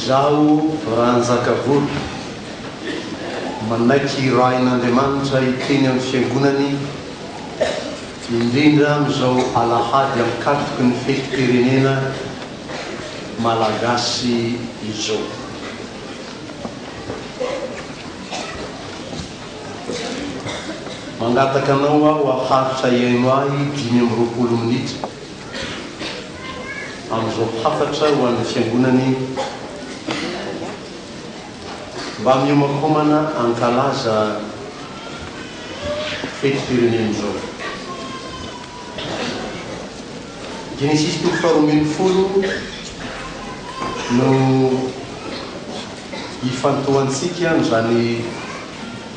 zaho rahanjakavory manaiky rain'Andriamanitra hiteny amin'ny fiangonany indrindra amin'izao alahady amikatoky ny fetim-pirenena malagasy izao. Mangataka anao aho aharitra iaino ahy 5 minitra amin'izao hafatra ho an'ny fiangonany mba miomakomana ankalaza fetim-pirenena izao. Genesis 2:20 no ifantohantsika n'izany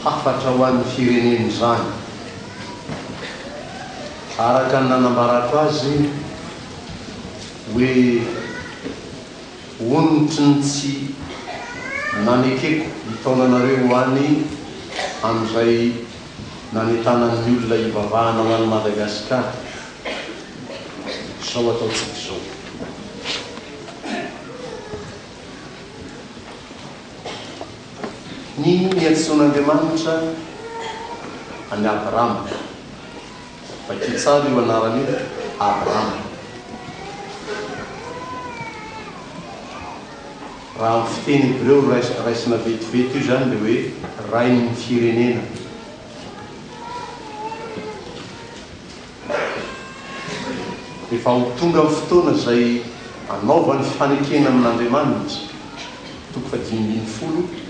hafatra ho an'ny firenena izany. Araka ny nanambarako azy hoe onitry ny tsy nanekeko hitaonanareo ho any amin'izay nanentanan'ny olona hivavahana ho an'ny Madagasikara. Zao ataontsika zao. Nino niantsoan'Andriamanitra any Abrahama? Vakio tsara io anarany io, Abrahama. Raha amin'ny fiteny Hébreu raisina vetivety io zany dia hoe rain'ny firenena. Rehefa ho tonga amin'ny fotoana izay anaovany fanekena amin'Andriamanitra, toko 520,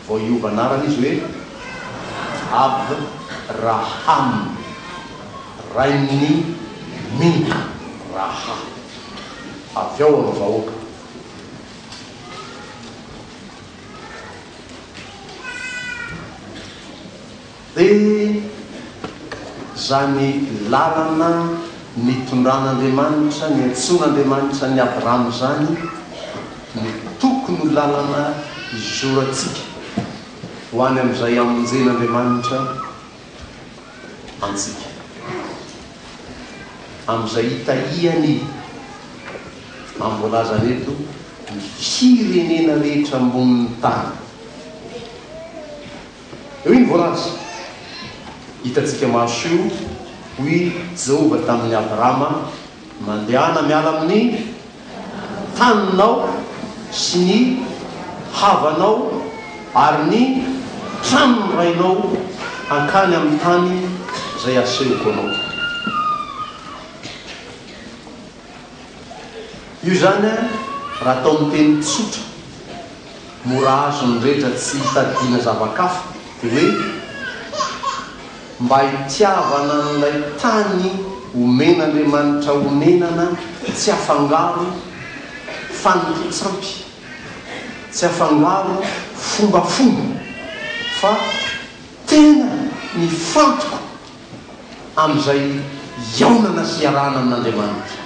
vao hiova anarany izy hoe Abraham, rain'ny Raha. Avy ao amin'ny vahoaka. Dia zany lalana nitondran'Andriamanitra, niantson'Andriamanitra ny Abraham zany ny tokony ho lalana izorantsika ho any amin'izay amonjen'Andriamanitra antsika, amin'izay hitahiany ambolazany eto ny firenena rehetra ambonin'ny tany. Eo iny voalaza hitatsika maso io hoy Jehova tamin'ny Abrahama, mandehana miala amin'ny taninao sy ny havanao ary ny tranonrainao hankany amin'ny tany izay asehoko anao. Io zany raha atao amin'ny teny tsotra, mora azo ny rehetra tsy hitadiana zava-kafa, dia hoe mba hitiavana n'ilay tany omen'Andriamanitra omenana, tsy afangaro fanitsampy, tsy afangaro fombafomba, fa tena mifantoko amin'izay iaonana sy iarana amin'Andriamanitra.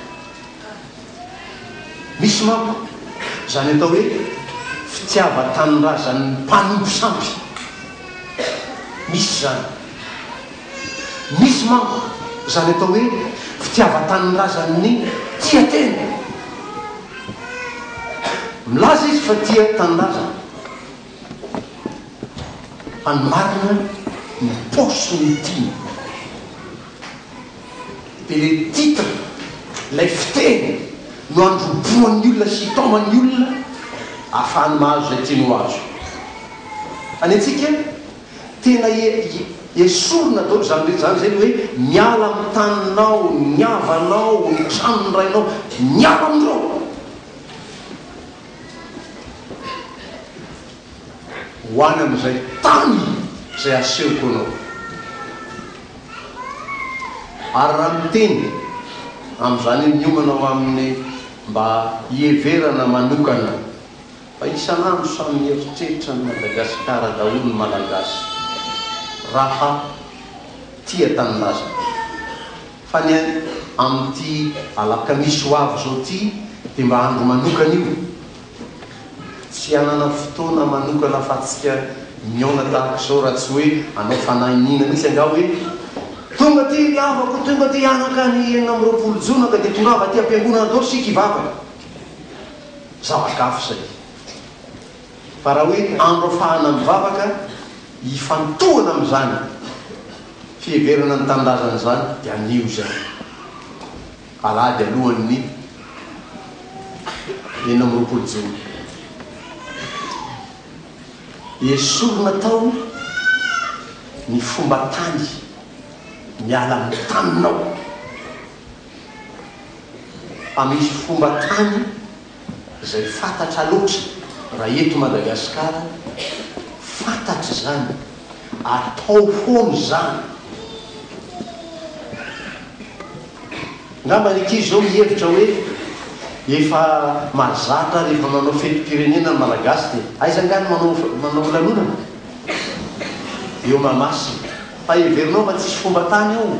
Misy manko zany atao hoe fitiava-tanindrazan'ny mpanompo sampy, misy zany. Misy manko zany atao hoe fitiava-tanindrazan'ny tia tena. Milaza izy fa tia tanindrazana, fa ny marina ny paosiny tiany. Dia le titre, lay fiteny no androboan'ny olona sy hitaoman'ny olona ahafahany mahazo izay tiany ho azo. Any antsika tena esorina daholo zany zay hoe miala amin'ny taninao, ny havanao, ny tranon'rainao, miala amin'ireo ho any amin'izay tany izay asehoko anao. Ary raha miteny amin'izany miomanao amin'ny mba hieverana manokana, fa isan'andro samy mieritreritra ny Madagasikara daholo ny malagasy raha tia tanindrazana. Fa ny amin'ity alakamisy ho avy zao ty dia mba andro manokana io, tsy hanana fotoana manokana fa tsika miona tahaka izao raha tsy hoe anao fanahinina misy anga hoe tonga ty avako, tonga ty anaka ny 20 jonaka dia tonga avy aty am-piangonana dao sika hivavaka. Zava-kafa zay. fa raha hoe andro afahana mivavaka hifantohana am'izany fieverana ny tandrazana zany dia anio zany alady alohan'ny 20 jona esorona tao ny fomba tany miala amin'ny taninao fa misy fomba tany izay fantatra loatra raha eto Madagasikara fantatra zany atao foana zany ngamba ny ankizy zao mihevitra hoe efa mazatra rehefa manao fetim-pirenena ny malagasy dia aiza ngany manao lanonana eo Mahamasina fa heverinao fa tsisy fomba tany ao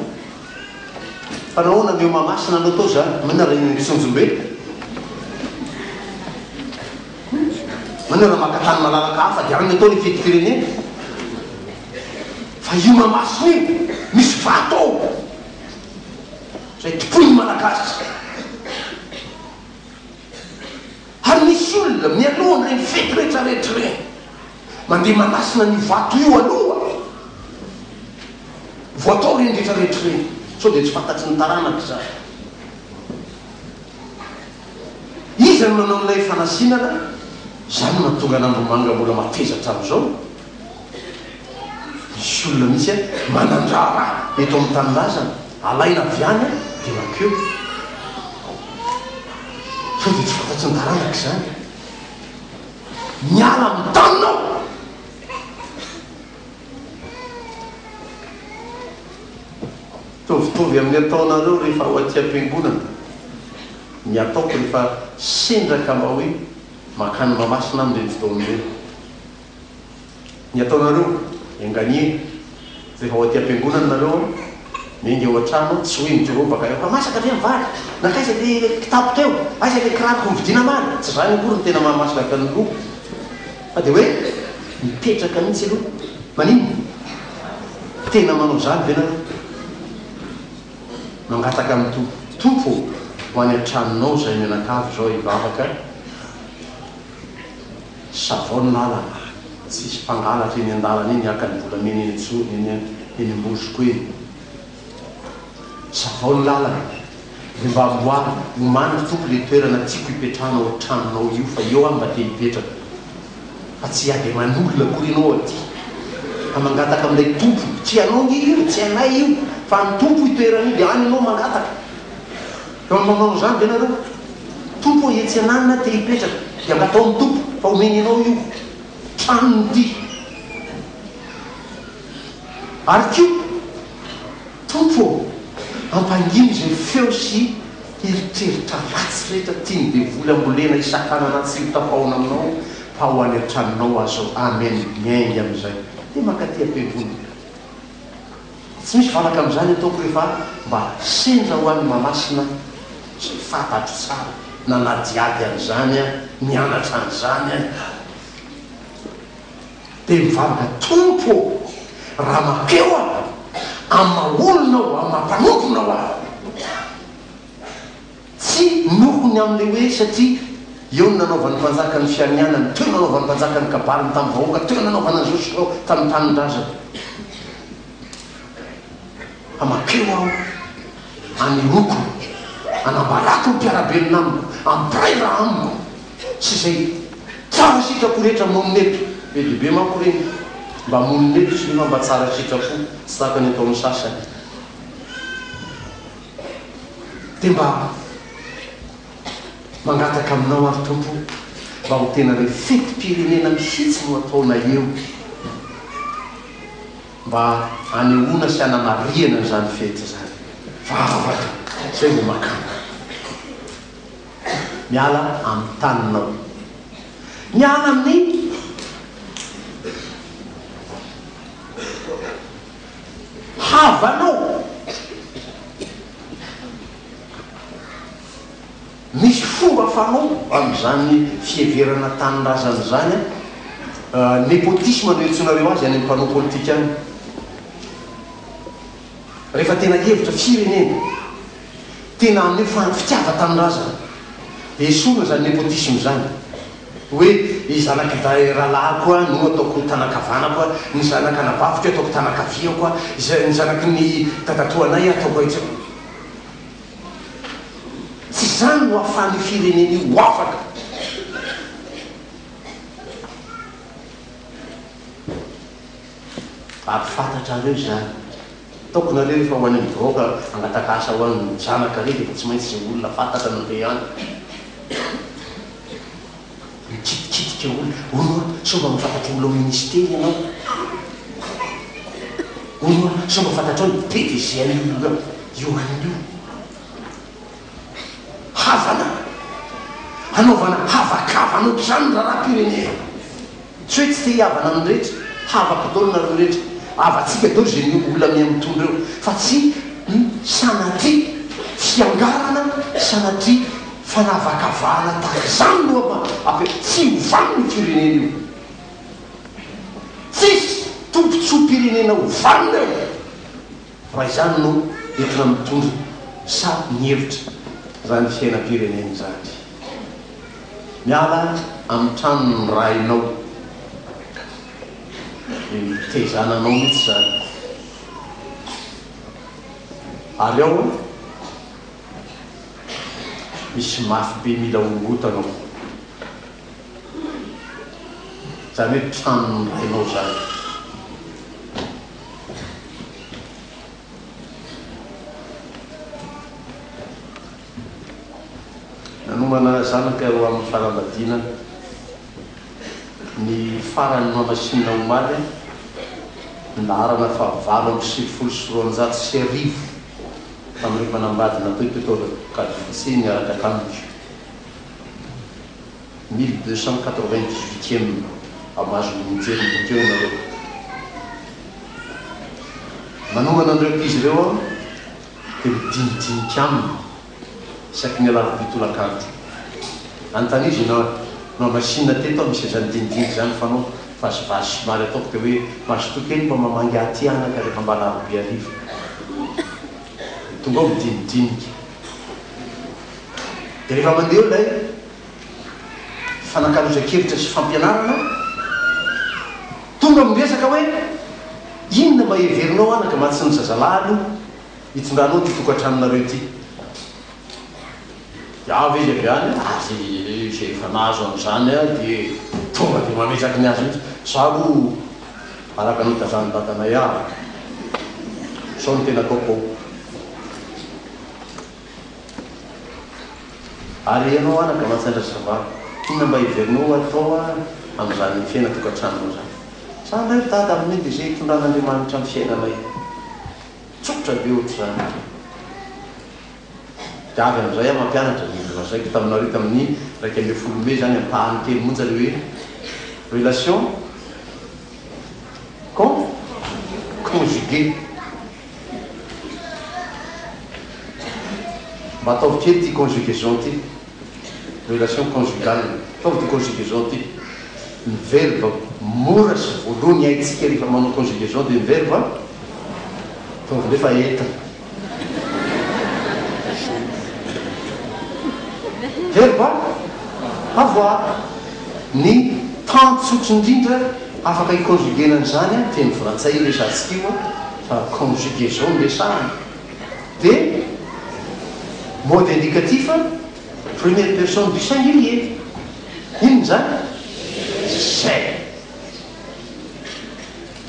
fa nahoana eo Mahamasina anao tao zany manara ny Sonjombe manara makatany malalaka hafa dia any atao ny fetim-pirenena fa io Mahamasina io misy vato ao zay topoiny malagasy ary misy olona mialohana reny fety rehetrarehetra reny mandeha manasina ny vato io aloha voatao reny rehetrarehetra reny sao dia tsy fantatsy ny taranaka zany izy ny manao n'ilay fanasinana zany mahatonga an'Andromanga mbola matezatra amin'izao misy olona misy manandrara eto amin'ny tanindrazana alaina avy any dia makeo sao dia tsy fantatsy ny taranaka zany miala amin'ny taninao tovitovy amin'ny ataonareo rehefa ho aty am-piangonana ny ataoko rehefa sendraka mba hoe makany Mahamasina amin'ireny fotoan'ireny ny ataonareo enganie rehefa ho aty am-piangonana nareo mengy eo an-trano tsy hoe midorobaka eo fa masaka ve mivady nakaiza le kitapo teo aiza le kiraroko mividina mary tsy zany akory ny tena mahamasaka ny loko fa dia hoe mipetraka mihitsy aloha manino tena manao zany ve nareo mangataka amin'ny tompo ho any an-tranonao zay menakavy zao hivavaka savao lalana tsisy mpangalatra eny an-dalana eny aka ny volamena eny antsony eny ambosiko eny savao ny lalana dia mba mboary omana tompo le toerana tiako hipetrahana ao tranonao io fa eo mba te hipetraka fa tsy ady manolona akory ianao aty fa mangataka amin'ilay tompo tsy anao io tsy anay io fa ny tompo hitoerana io dia any ianao mangataka eo manao zany be nareo tompo etsy ananina te hipetraka dia ngatao amin'ny tompo fa omeny anao io tranony ty ary kio tompo ampanginy zay feo sy eritreritra ratsy rehetra tiany dia vola ambolena isan-kanana tsy hitapaona aminao fa ho any an-tranonao azo amen miaingy amin'izay dia makaty am-piangonana tsy misy valaka amin'izany ataoko rehefa mba sendra ho an'ny Mahamasina zay fantatro tsara nanadiady an'izany a mianatra an'izany a dia mivavaka tompo raha makeo a amaolonao amampanofona a tsy nohony amin'le hoe satria eo ny nanaovan'ny mpanjaka ny fianianany teo nanaovan'ny mpanjaka ny kabariny tamin'ny vahoaka teo nanaovana zosokao tamin'ny tanindrazana amakeo aho anyroko anambarako ny mpiarabelona amiko ampiray raha amiko sy zay tsara sitrako rehetra moninety be dehibe manko reny mba moninety sy nefa mba tsara sitrako tsy tahaka ny ataon'ny sasany dia mba mangataka aminao ary tompo mba ho tena re fetim-pirenena mihitsy no ataona eo mba anehoana sy anamariana zany fety zany vavaka zay vo makana miala amin'ny taninao miala amin'ny havanao misy fomba fanao amin'izany fieverana taninrazana zany népotisme no etsonareo azy any amin'ny mpanao politika any rehefa tena hevitra firenena tena amin'io fitiava taninrazana dia esorina zany népotisme zany hoe i zanaky rahalahy koa no ataoko tanakavana koa ny zanaky anabavitra ataoko tanakavia koa ny zanaky ny tatatoanay ataoko aitsy tsy zany no ahafan'ny fireneny io ho afaka ary fantatra reo zany taoko nareo rehefa ho any mivoaka angatakasa ho any zanaka rey efa tsy maintsy zay olona fantatra nande any mikitikitika olo somba mifantatry olo amin'ny ministera ianao olo somba fantatry ao ny PDG an'io io an'io havana hanaovana havakavana ohatr' zany raha-pirenena tsy hoe tsy te havana amin'ny rehetra havako daolo nareo rehetra avatsika daolo zay ny olona miamitondra eo fa tsy sanatry fiangarana sanatry fanavakavahana tahaka zany no tsy hovany ny firenena io tsisy tompontso-pirenena hovanina eo raha izany no entina mitondra sa mihevitra zany fiainam-pirenena zany miala amin'ny tranony ny rainao tezananao mihitsy zany ary ao misy mafy be mila ongotanao zany hoe tranony ny rainao zany nanomana zanaka eo amin'ny farambadina ny farany mamasinina omaly narana fa 7 tamin'ireo manambadina toetotola kadifitsy niaraka tamiko 1298e amazony mijery bokeo nareo manomana an'ireo mpizy ireo dia midinidinika aminy isaky ny alarobitolakandro anontany izy no amasinina teto misy zany dinidinika zany fanao vasivasy somary ataoko dia hoe masotokely mba mamangy aty anaka rehefa mba larobe arivo tonga ao midinidinika dia rehefa mandeha eo lay fanankalozan-kevitra sy fampianarana tonga miresaka hoe inona mba heverinao anaka matsy ny zazalahy hitondranao ty tokantranonareo ty avy izy avy any azy zay efa nazo am'izany dia tonga dia mametraky ny azy mihitsy saro araka notazany datanay sao ny tena ataoko ary ianao anaka matsandra zavary inona mba hiverinao atao amin'izany fiaina tokantranonao zany sanay tada amin'iny dia zay hitondran'andriamanitra amin'ny fiainanay tsotra be ohatr' zany avy am'izay mampianatra zaiko taminareo tamin'ny 1 Mai zany ampahany kely monja le hoe relation conjugué mba ataovy kely ty conjugaison ty relation conjugale ataovy ty conjugaison ty ny verbe mora sy voalohany haitsika rehefa manao conjugaison dia ny verbe ataovy nefa entana verbe avoir ny tantsotra indrindra afaka hiconjuguena zany teny frantsay resantsika io fa conjugaison lesahany dia mode indicatif première personne du singulier inona zany zay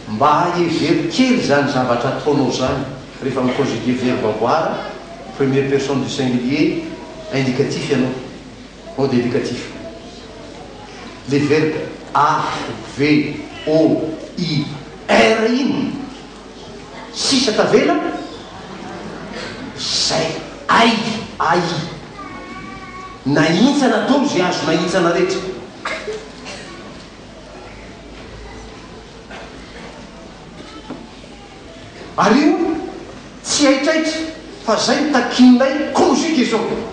mba hevery kely zany zavatra ataonao zany rehefa miconjugué verbe avoir première personne du singulier indicatif ianao mode indicatif le verbe a v o i r iny sisa tavela zay ai naintsana tao zay azo naintsana rehetra ary io tsy aitraitra fa zay takininay conjugaison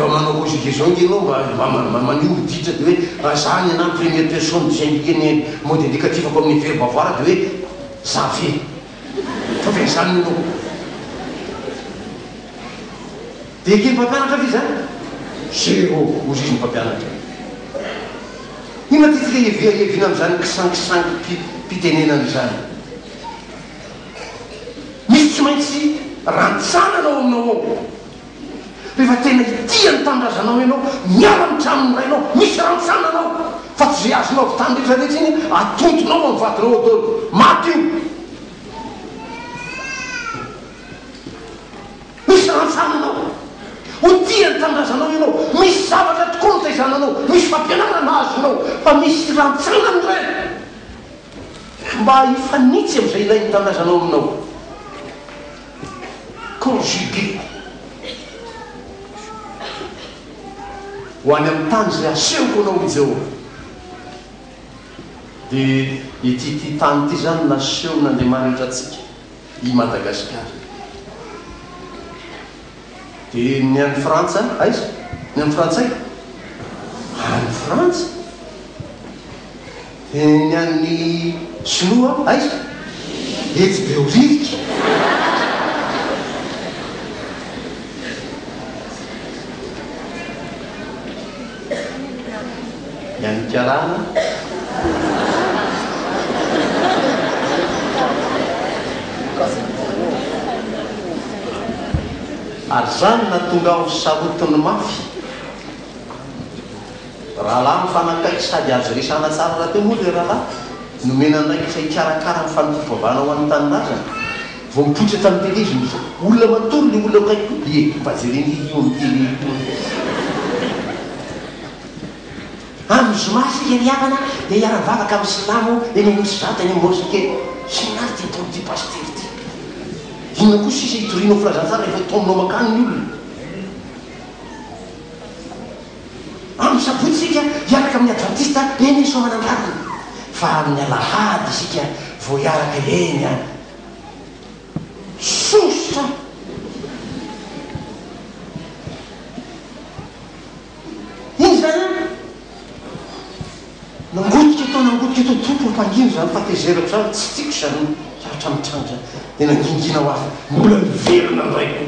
rehefa manao conjugaison ianao mba manioditra dia hoe zany ana première personne du singulier ny mode indicatif ako amin'ny verbe avoir dia hoe zavy fa ve zany anao dia ekeny mpampianatra avy zany zéro ozy ny mpampianatra iny matetika evina am'izany kisankisanky mpitenenana zany misy tsy maintsy rantsananao aminao ao rehefa tena itiany tandrazanao ianao miala mitraminy rainao misy rantsananao fa tsy zay azonao avy tany rehetrarehetra iny atontonao amin'ny vatinao adolo maty io misy rantsananao ho tiany tandrazanao ianao misy zavatra tokoa no taizananao misy fampianarana azonao fa misy rantsanany ray mba hifanitsy am'izay ilay ny tandrazanao aminao conjugué ho any amin'ny tany zay asehoko anao ijao dia ity tany ity zany naseho n'Andriamanitra atsika i Madagasikara dia ny any Frantsa aiza ny any Frantsay any Frantsa dia ny any Sinoa aiza etsy be oririky ny any Karana ary zany natonga aho sarotony mafy rahalahy mifanakaiky sady azo resana tsara raha teo moa le rahalahy nomena andraiky say karakara mifanopavana ho an'ny tanindrazana vao mipoitra tamin'ny tele izy misy olona matory le olona kaiky e mba jereny io tele am'zoma sika riavana dia hiara-vavaka amin'ny silamo eny misy vatany mosike sy nary ty atao ty pastery ty inona koa sisa hitorianao filazantsara rehefa tominao makany ny olona amin'ny sabotsy sika hiaraka amin'ny adventiste eny somanandrarana fa amin'ny alahady isika vao hiaraka eny a sosa iny zany nangotika atao tompo mpangino zany fatezerako zany tsy tiako zany saratra mitrano zany dia nangingina ho azy mbola miverina ndraiko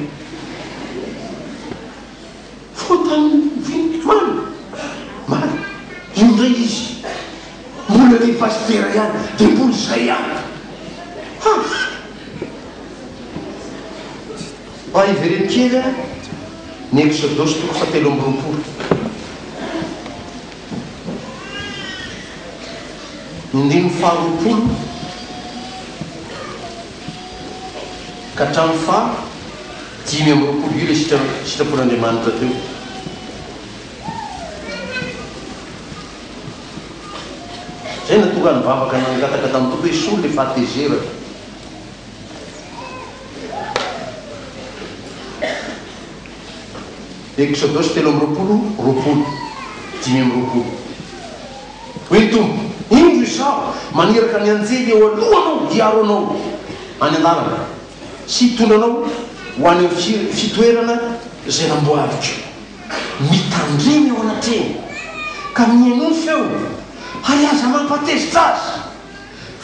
fotany maly indray izy mbola le pastera ihany dia mbola zay ihany ivereny kely a ny exodosy toko fatelo amby roapolo indimy faharoapolo ka hatramy fa dimy amby roapolo io le sitrapon'Andriamanitra teo zay natonga nivavaka nangataka tamin'ny toko hoe solo le fahatezeraka exodosy telo amby roapolo dimy amby roapolo hoe tompo indro izao maneraka ny anjely eo alohanao diaro anao any an-dalana sy hitondranao ho any amin'ny fitoerana zay namboariko mitandremy eo anatreny ka mihaino ny feo ary aza mampatezitra azy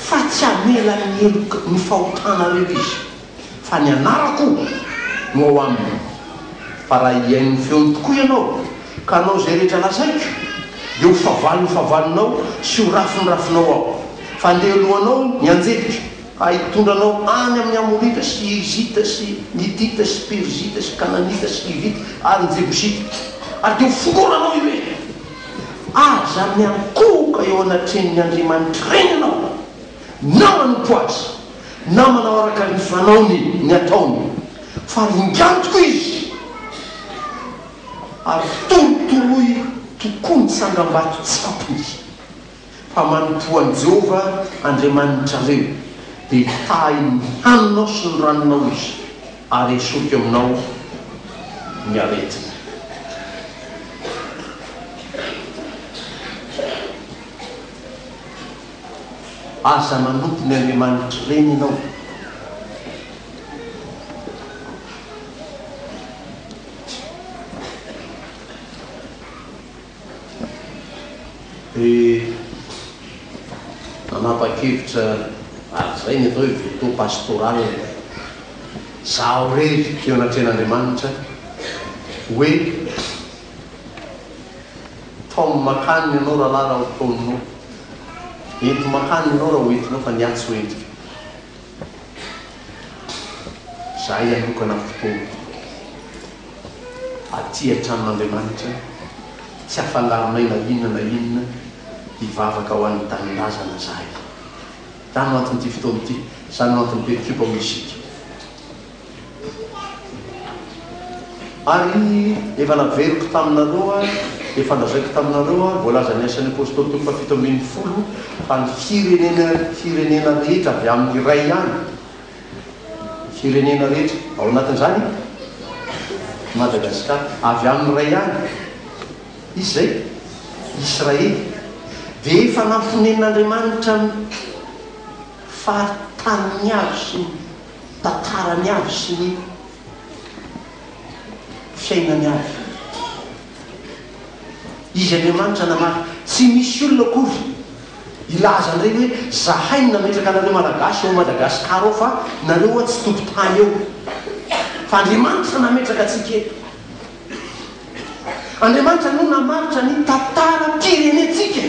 fa tsy amela ny fahotana reo izy fa ny anarako no ao aminy fa raha hiaino ny feony tokoa ianao ka anao zay rehetra lasaiko dia ho favalinao sy ho rafinrafinao ao fa ndeha alohanao ny anjelika hitondranao any amin'ny amorita sy izita sy litita sy perzita sy kananita sy livita ary ny jebosita ary dia ho fokoranao io hoe aza miankoka eo anatrenin'ny Andriamanitra reny ianao na manompo azy na manao araka ny fanaony ny ataony fa ringantoko izy ary tolotoloy tokoa ny sangam-bato tsy fampony fa manompoan'i Jehova Andriamanitra reo dia tahy ny haninao sy ny ranonao izy ary esoky aminao ny aretina aza manompo ny Andriamanitra reny ianao dia nanapa-kevitra ary zay ny atao hoe veto pastoral zaho rery eo anatren'Andriamanitra hoe makaniny ianao raha lahy raha otaoninao ento makaniny ianao raha hoentinao fa niatsy hoentika zay anokana fotoana aty antranon'Andriamanitra tsy afalaronay na inona hivavaka ho an'ny tanindrazana zahay zany no anton'ity fotoana ity zany no anton'ny perikipa misika ary efa naveriko taminareo efa nazaiko taminareo voalaza ny asan'ny apôstôly toko fafito ambin'ny folo fa ny firenena rehetra avy amin'ny ray ihany firenena rehetra ao anatin'izany Madagasikara avy amin'ny ray ihany izy zay Israely dia efa nafonen'Andriamanitra fahataniny avy sy ny tantarany avy sy ny fiainany avy izy Andriamanitra namaly tsy misy olona akory ilaza ndray hoe zahay no nametraka anareo malagasy eo Madagasikara ao fa nareo tsy tompon-tany eo fa Andriamanitra nametraka atsika eto Andriamanitra no namaritra ny tantaram-pirenetsika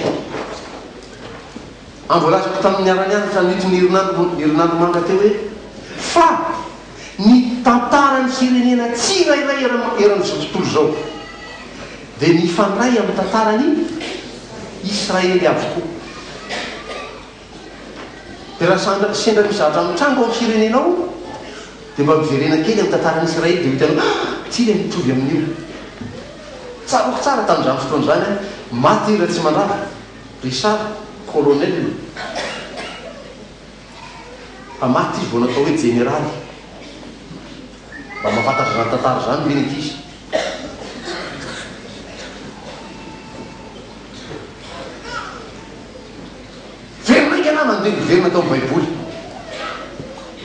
amboalazako tamin'ny aranianitra nitony herinandro manga teo hoe fa ny tantarany firenena tsirairay eran'izao tontolo zao dia nifandray amin'ny tantarany Israely avokoa dia raha sendra mizatra amin'ny trango amin'ny firenenao dia mba miverena kely amin'ny tantarany Israely dia hitanao ty le mitovy amin'io tsaroko tsara tamin'izany fotoana zany maty raha tsy mandrava Richard colonel fa maty izy vao natao hoe jeneraly mba mahafantatra zany tantara zany ve nekizy verina ika na mandeha miverina tao amin'ny baiboly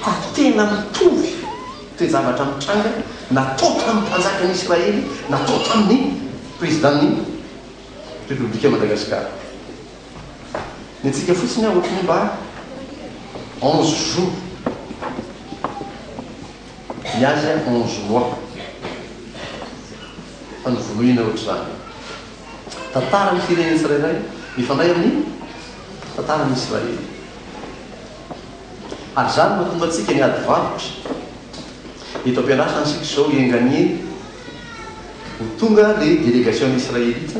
fa tena mitovy toe-zavatra mitranga natao tamin'ny mpanjaka ny Israely natao tamin'ny présidentny république Madagasikara ny antsika fotsiny ohatrany mba 11 jours miazy 11 mois fa nyvolohina ohatr' zany tantara ny firenena tsirairay mifandray amin'ny tantara ny Israely ary zany mahatonga atsika ny ady varotra eto ampianasana sika zao enganie ho tonga le délégation israélite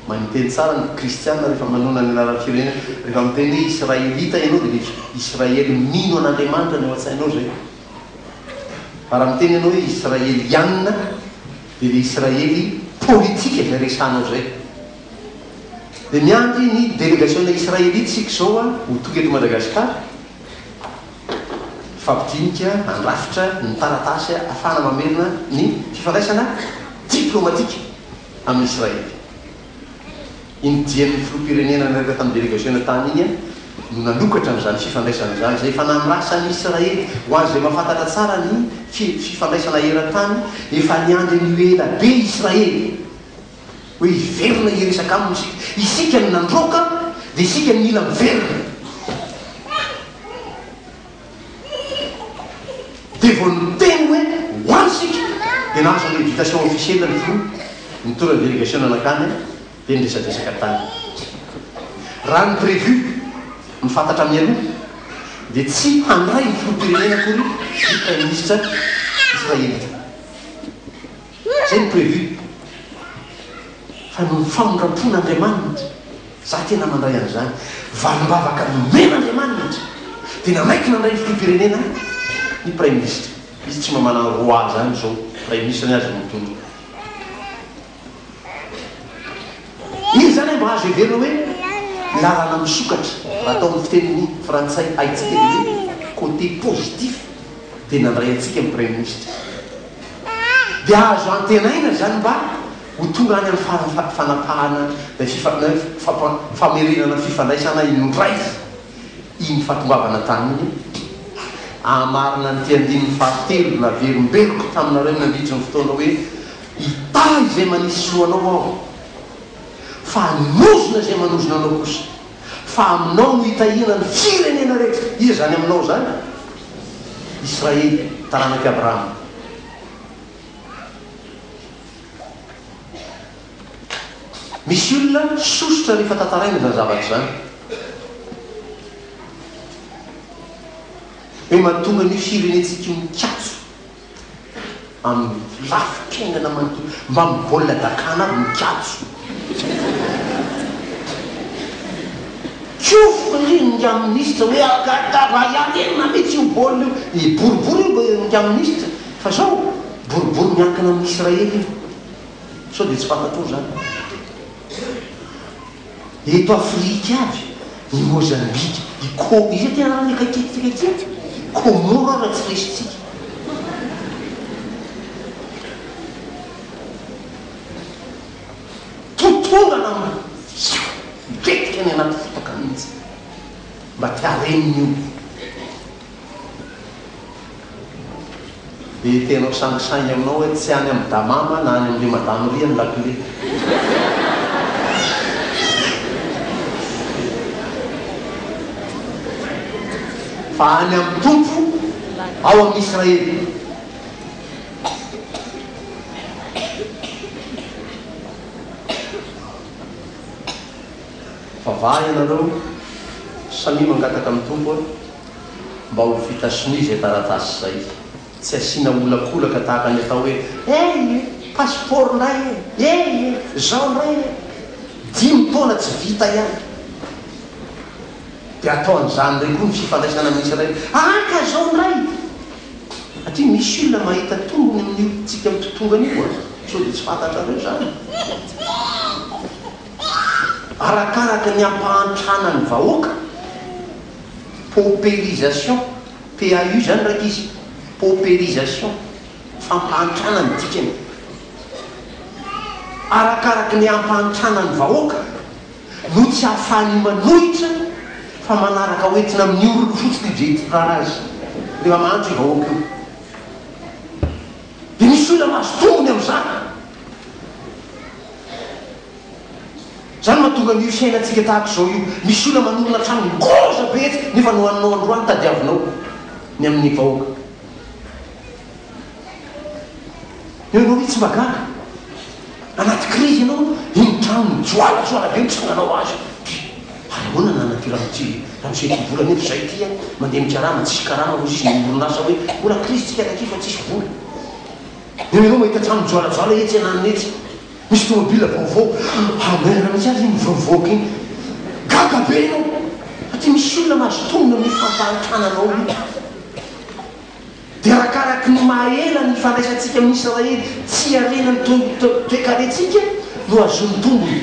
maniteny tsara ny kristiana rehefa manona ny anarany firenena rehefa miteny hoe israélita ianao dia le Israely mino an'Andriamanitra ny eo an-tsainao zay fa raha miteny ianao hoe israelianina dia le Israely politika zay resanao zay dia miandry ny délégation israélite sika zao ho tonga eto Madagasikara fampidinika andrafitra ny taratasy ahafahana mamerina ny fifandraisana diplomatika amin'ny Israely inidian'ny filoham-pirenena nareo tamin'ny délégation tany iny no nanokatra n'izany fifandraisana zany zay efa namrasa ny Israely ho azy zay mahafantatra tsara ny fifandraisana eran-tany efa niandry ny ela be Israely hoe hiverina hiresaka aminy isika ny nandroka dia isika ny mila miverina dia vao niteny hoe hoansika dia nahazo ny invitation officielle ny filo nitora ny délégation anakany dia nyresadresaka tany raha ny prévu mifantatra amin'ny aloha dia tsy handray ny filoham-pirenena akory ny prime ministre israélita zay ny prévu fa no famondrapon'Andriamanitra za tena mandray an'izany valim-bavaka nomen'Andriamanitra dia namaiky nandray ny filoham-pirenena ny prime ministre izy tsy mamana roi zany zao prime ministre ny azy mitondro izy zany mba azo heverina hoe lalana misokatra raha atao amin'ny fiteniny frantsay aitsika dia hoe côté positif dia nandray atsika ny prime ministre dia azo antenaina zany mba ho tonga any amin'ny fanapahana famerenana fifandraisana indray iny fahatongavana tany iny amarina ny tiandininy fahatelo na verimberiko taminareo nandritra ny fotoana hoe itahy zay manisy soanao ao fa nozona zay manozona anao kosa fa aminao no hitahina ny firenena rehetra iza zany aminao zany Israely taranaky Abrahama misy olona sosotra rehefa tantaraina zany zavatra zany hoe mahatonga ny firenetsika mikatso amin'ny lafikengana manoto mba mibaolina dakana aby mikatso kofo nga ministre hoe agatavayanena mety io baolina io boribory nga ministre fa zao boribory miankana amin'ny Israely io sao dia tsy fantatro zany eto Afrika avy i Mozambique i izy tena ny akaiketikakety Komoro raha tsy resitsika totongana miketika ny anaty fotaka mihitsy mba tiareniny io dia tenao sangisangy aminao hoe tsy any amin'ny damama na any amin'le madamo ria ny lakile fa any amin'ny tompo ao amin'ny Israely fa va ianareo samy mangataka amin'ny tompo mba ho vita sony zay taratasy zay tsy asiana olakolaka tahaka ny atao hoe passeport ndray zao ndray 5 taona tsy vita ihany dia atao an'izany ndray koa ny fifandraisana amin'ny Israely aka zao ndray atria misy olona mahita tombony amin'ny tsika mitotongany io sao dia tsy fantatrareo zany arakaraka ny ampahantrana ny vahoaka paupérisation PAU zany raiky izy paupérisation fampahantrana ny dikany arakaraka ny ampahantrana ny vahoaka no tsy ahafahany manohitra fa manaraka hoentina amin'ny orony fotsiny zay tirana azy rehefa mahandro i vahoaka io dia misy olona mahazo tombony amin'izany zany mahatonga n'io fiainantsika tahaka zao io misy olona manorona trano ngoza be nefa no anao androany tadiavinao ny amin'ny vahoaka ianao hoe tsy magaga anaty krizy ianao iny trano joalajoala be mitsanganao azy ahoana na natiramotsy raha misy ty vola nefa zay ty mandeha mikarama tsisy karama ho izy orinasa hoe mbola krizy tsika raky fa tsisy vola ianao mahita trano joalajoala etsy ananiny etsy misy tomobile vaovao amena mitsy azy iny mivoavoaka iny gaga be ianao satria misy olona mahazo tombona amin'ny fampahantrana anao io dia arakaraky ny mahela ny fandraisantsika amin'ny Israely tsy arena ny toekaretsika no azony tombony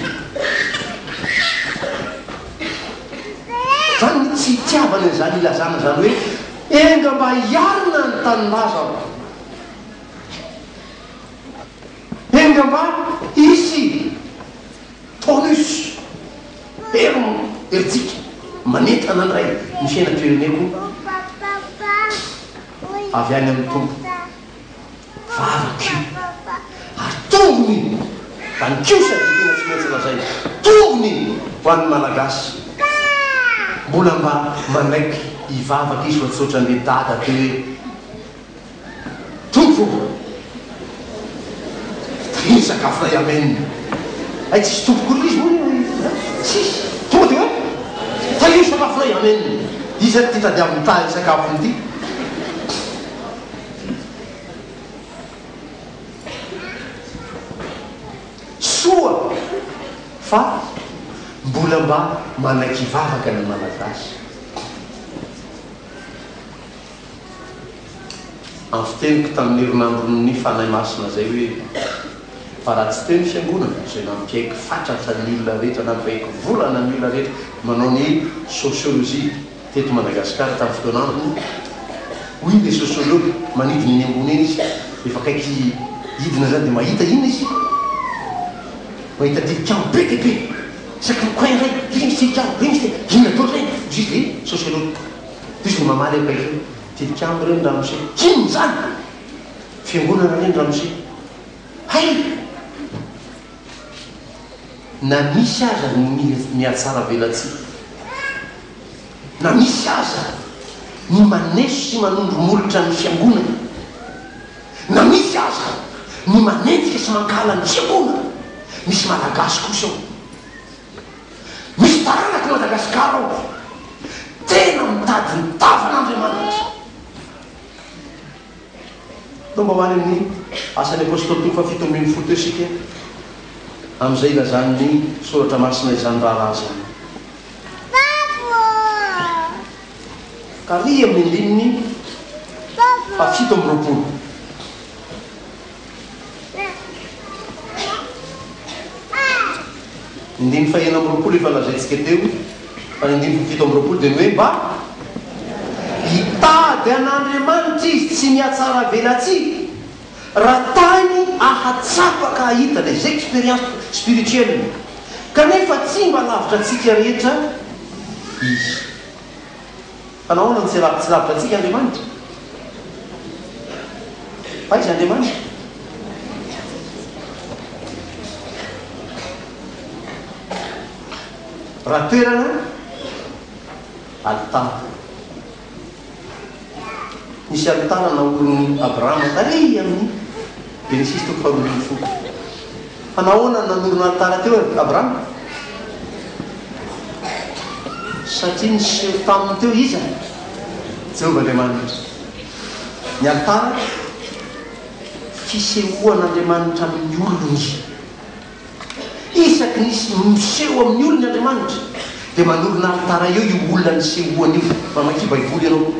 zany tsy tiavana zany ilazana zany hoe enga mba hiarina ny tanindaza enga mba isy tonus eritsika manentana andray ny fiainam-pireneko avy any amin'ny tompo vavakio ary tongony da ny kiosa didina tsy maintsy lazay tongony ho an'ny malagasy mbola mba manaiky hivavaka izy fa tsy ohatran'le dada te hoe tompo iny sakafo ray amenina ay tsisy tompokory izy moa tsisy tonga de hoe fa io sakafo ray amenina izy ty tady amin'ny tahy sakafo nyty soa fa mbola mba manaiky hivavaka ny malagasy amin'ny fiteniko tamin'ny herinandron'ny fanahy masina zay hoe fa raha tsy teny fiangonana zay nampiaiky fatratra ny olona rehetra nampiaiky volana ny olona rehetra manao ny sociologie teto Madagasikara tamin'ny fotoanandro hoy le sociologue manidina eny ambony eny izy efa kaiky hidina zany dia mahita ina izy mahita tilikambo be dia be saky mikoin ray regny tilikambo regny ty ina tao regny izy le sociologue izy ny mamaly akaiky tilikambo reny ramose ino zany fiangonana reny ramose hay na misy aza miatsara velatsika na misy aza ny maneso sy manondro molotra ny fiangonana na misy aza ny manenjika sy mankala ny fiangonana misy malagasy kosa ao misy taranaky Madagasikara ao tena mitady ny tavan'Andriamanitra. Tao mba hoany amin'ny asan'ny apôstôly toko fa 7 isika amin'izay ilazan'ny soratra masina izany raharaha zany. Ka ry amin'ny andininy fa 7. Indimy fa 9 efa lazaintsika teo fa indimy fa 7 dia ny hoe mba hitady an'Andriamanitra izy tsy mihatsara velatsika raha tany ahatsapaka ahita les expériences spirituelles kanefa tsy mba lavitra atsika rehetra izy. Fa nahoana ny tsy lavitra atsika Andriamanitra? Fa izy Andriamanitra raha toerana alitara. Nisy alitara naorony Abrahama tarehy amin'ny Genesis 2:12. Fa nahoana nanorona alitara teo Abrahama? Satria niseho taminy teo iza Jehovah Andriamanitra. Ny alitara fisehoan'Andriamanitra amin'ny olony. Isaky nisy miseho amin'ny olony Andriamanitra dia manorona alitara eo io olona nisehoany io. Mamaky baiboly ianao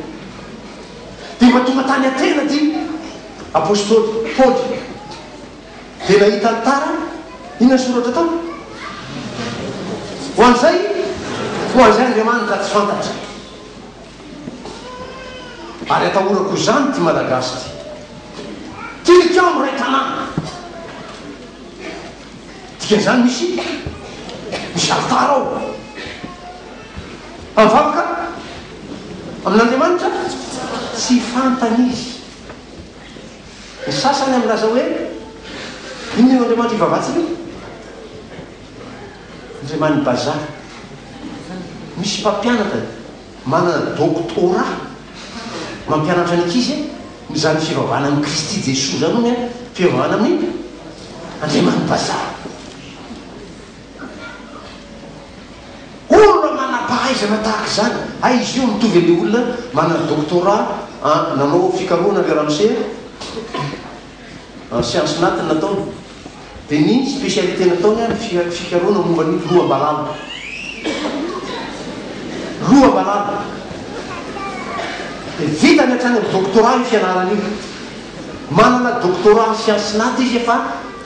dia matonga tany atena ty apôstôly Paoly dia nahita alitara. Inona soratra tao? Ho an'izay Andriamanitra tsy fantatra. Ary atahorako izany ty Malagasy ty tilikambo ray tanàna dikan'izany misy alitara ao mivavaka amin'Andriamanitra tsy fantany izy. Ny sasany amin'laza hoe inona Andriamanitra ivavatsika? Andriamanitra bazary. Misy mpampianatra manana doktora mampianatra ny ankizy mizany fivavahana amin'ny Kristy Jesosy zany hoe fivavahana amin'ny Andriamanitra bazary. Olona manam-pahaizana tahaka izany izy io mitovy amin'ny olona manana doktora nanao fikarohana le ramose siansy natiny nataony dia ny spécialité nataony fikarohana momba ny lohambalalo. Dia vitany hatrany amin'ny doktora io fianarana io. Manana doktora siansy naty izy efa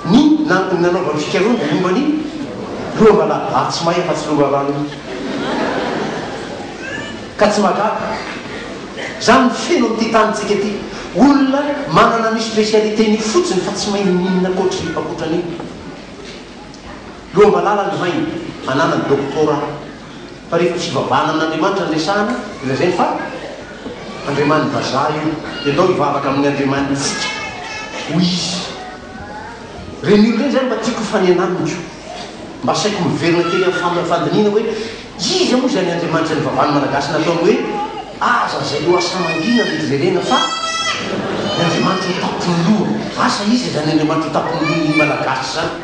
ny nanaovany fikarohana momba ny lohambalalo. Tsy mahay fa tsy lohambalalo ka tsy magaga. Zany feno amin'ity tanitsika ty olona manana ny spécialité ny fotsiny fa tsy mahay mihinana akoatran'iny. Lohambalala ny mainy manana doktora. Fa rehefa fivavahana amin'Andriamanitra andresahana ilazany fa Andriamanitra vazaha io dia atao hivavaka amin'ny Andriamanitsika hoy izy. Reny olo reny zany mba tiako faneanamiko mba saiko miverina teny amin'ny fandiniana hoe izy moa zany Andriamanitra ny vavahany Malagasy nataony hoe aza zay eo asa mangina ny jerena fa ny Andriamanitra ho tapony loha. Asa izy zany Andriamanitra ho tapony loha ny Malagasy zany.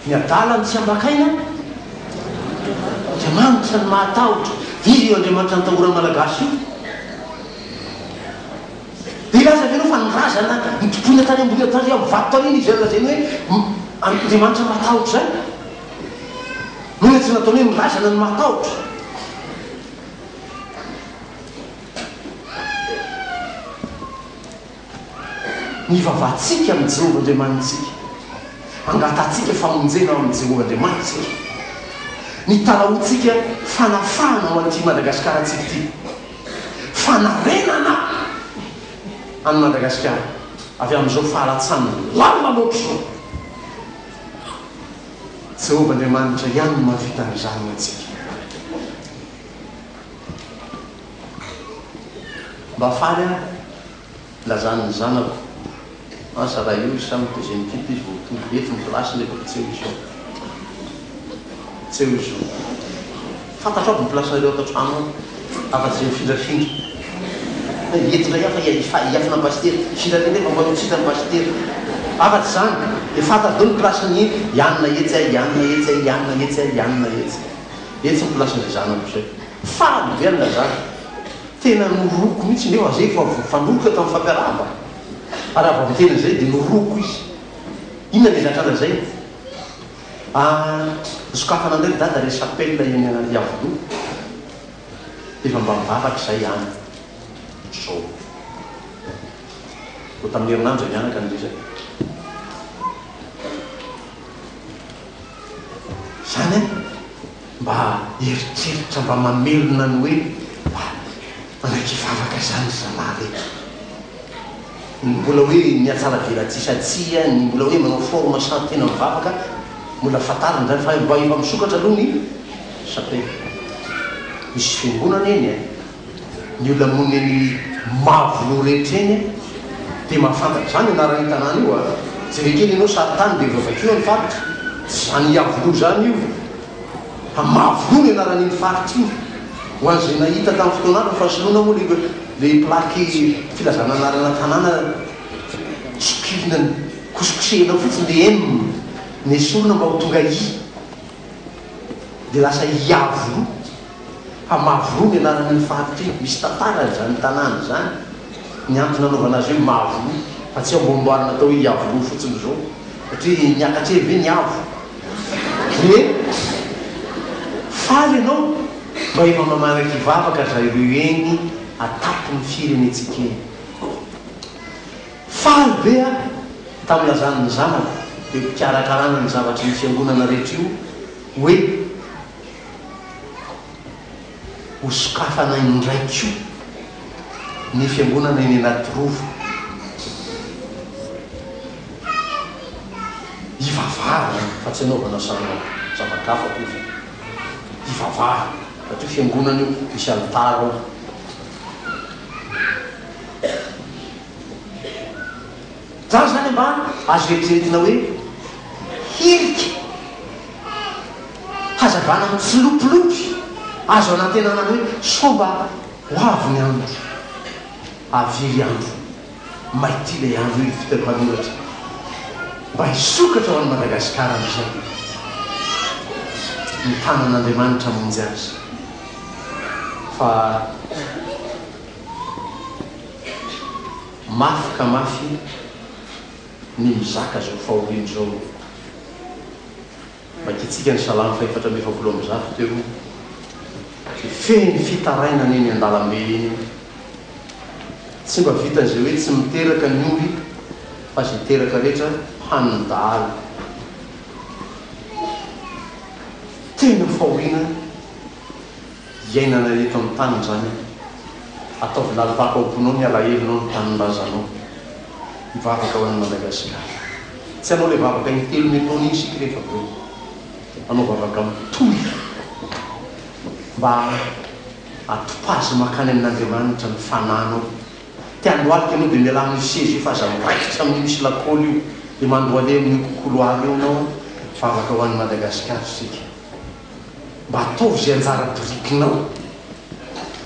Ny adala ny tsy ambakaina Andriamanitra ny mahatahotra. Izy io Andriamanitra nitahorany Malagasy io dia ilaza venao fa nirazana nitopoina tany ambony tany amin'ny vato tany iny izy lazainy hoe Andriamanitra mahatahotra zany. Noho tsy nataony hoe nirazana ny mahatahotra. Ny vavatsika amin'ny Jehovah Andriamanitsika angatatsika famonjena ao amin'ny Jehovah Andriamanitsika. Ny talaotsika fanafana ao an'ity Madagasikara atsika ity, fanarenana any Madagasikara avy amin'izao fahalatsana lalina loatra izao. Jehovah Andriamanitra ihany no mahavita an'izany atsika. Mba faly lazany zanako asa raha io samy deuxième titre izy votongo ety ny plasy nefa tsy eo izy tsy eo izy fantatra aby ny plasy nareo ato an-trano afa-tsy mifindrafindra entina iafina pastera sirany nefa mba tsita pastera afatsy zany efantado ny plasiny ianina etsy ianina etsy ianina etsy ianina etsy etsy ny plasin'izay zanako zay faly velona zany tena noroko mihitsy nefa zay fanoroka tamin'ny fampiarahaba araha va mitena zay dia noroko izy inona le zatrana zay sokafana ndraiky dada re sapelina iavolo efa mba mivavaka zay any zao vo tamin'ny herinandro zay mianaka an'izay zay zany mba eritreritra mba mamelona ny hoe manakivavaka zany zalahy mbola hoe miatsara velatsisatsya ny mbola hoe manao forme sany tena mivavaka mbola fatariny zany fa mba efa misokatra aloha ny sapely misy fiangonana eny ny olona mony ny mavolo rehetra eny dia mahafantatra zany anarany tanàna io tsy vekely ianao sarytany dia vavakeo ny faritra zany iavolo zany io fa mavolo ny anaran'iny faritra io ho an'izay nahita tamin'ny fotoanandro fa sinoana moa le plaky filazana anarana tanàna sokirina kosokosehina fotsiny le enina ny esorona mba ho tonga dia lasa iavolo fa mavolo ny anaran'iny faritra io misy tantara zany tanàna zany ny antony anaovana azy hoe mavolo fa tsy ambomboarina atao hoe iavolo fotsiny zao satria niakatry ve ny avo e faly ianao mba efa mamanaky vavaka zay ireo eny atapony firenetsika eny faly be tamin'ny lazaniny zanako dia pikarakarana ny zavatry ny fiangonana rehetra io hoe ho sokafana indraikio ny fiangonana eny anaty rovo ivavara fa tsy anaovana sana zavakafa koa ivavara satria fiangonana io misy altara ao zany zany mba azo eritreretina hoe hiriky hazavana mitsilopilopy azo anantenana hoe somba ho avy ny andro avery andro maity le andro io vitako manoratra mba hisokatra ho an'ny Madagasikara am'izay ny tanan'Andriamanitra monjy azy fa mafy ka mafy ny mizaka zao fahoriany zao makitsika ny salamy faefatra amby efapolo amby zato teo feny fitaraina neny an-dalambe eny tsy mba vitan'izay hoe tsy miteraka ny omby fa zay teraka rehetra hanondaly tena fahoriana iainana eto amin'ny tany zany ataovy lalipaka aoponao ny alahelinao ny taninrazanao mivavaka ho an'ny Madagasikara tsy anao le vavaka ny telo metony isika rehefa be anao vavaka mitohy mba atopazy makany amin'Andriamanitra ny fananao tiandoalika anao dia miala amin'ny sezy io fa aza miraikitra amin'ny misy lakôly io dia mandoale amin'ny kokoloary eo anao vavaka ho an'ny Madagasikara sika mba ataovy zay anjara birikinao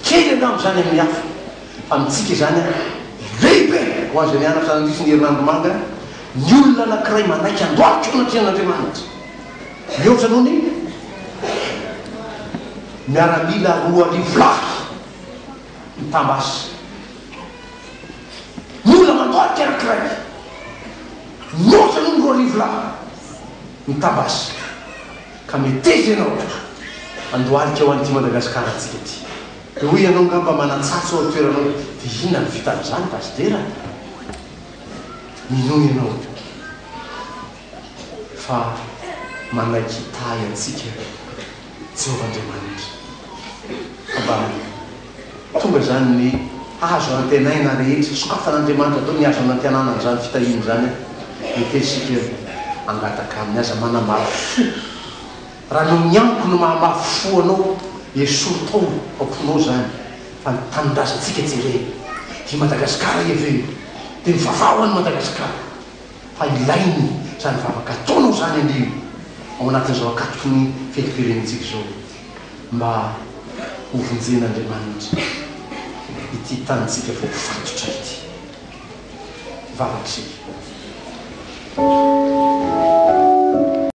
kely anamo zany amin'ny hafa fa mitsika zany lehibe ho an'izay nianatra sanandrisy ny herinandro manga ny olona anankiray manaiky andoalika eo anatrian'Andriamanitra mihoatra anao ny miaramila roa arivolafy mitambasy ny olona mandoalika anankiray mihoatra anao ny roa arivolafy mitambasy ka metezy ianao andoalika ho an'ity Madagasikara atsika ty dia hoy ianao ngamba manatsatso ao toeranao dia inona ny vita amin'izany pastera minoy ianao fa manaiky tay atsika Jehovah-Andriamanitra mba tonga zany ny azo antenaina rehetra sokafan'Andriamanitra atao ny azo anantenana n'izany fitahiny zany metesika angataka amin'ny aza manamafo raha no mianko no mahamafo anao esoro tao amponao zany fa nytanindrazantsika jere ty Madagasikara eve dia mivavao any Madagasikara fa ilainy zany vavaka ataonao zany anio ao anatin'izao akatoko ny feti-pirenentsika zao mba hovonjen'Andriamanitra ity tanitsika voafatotra ity. Valaksika.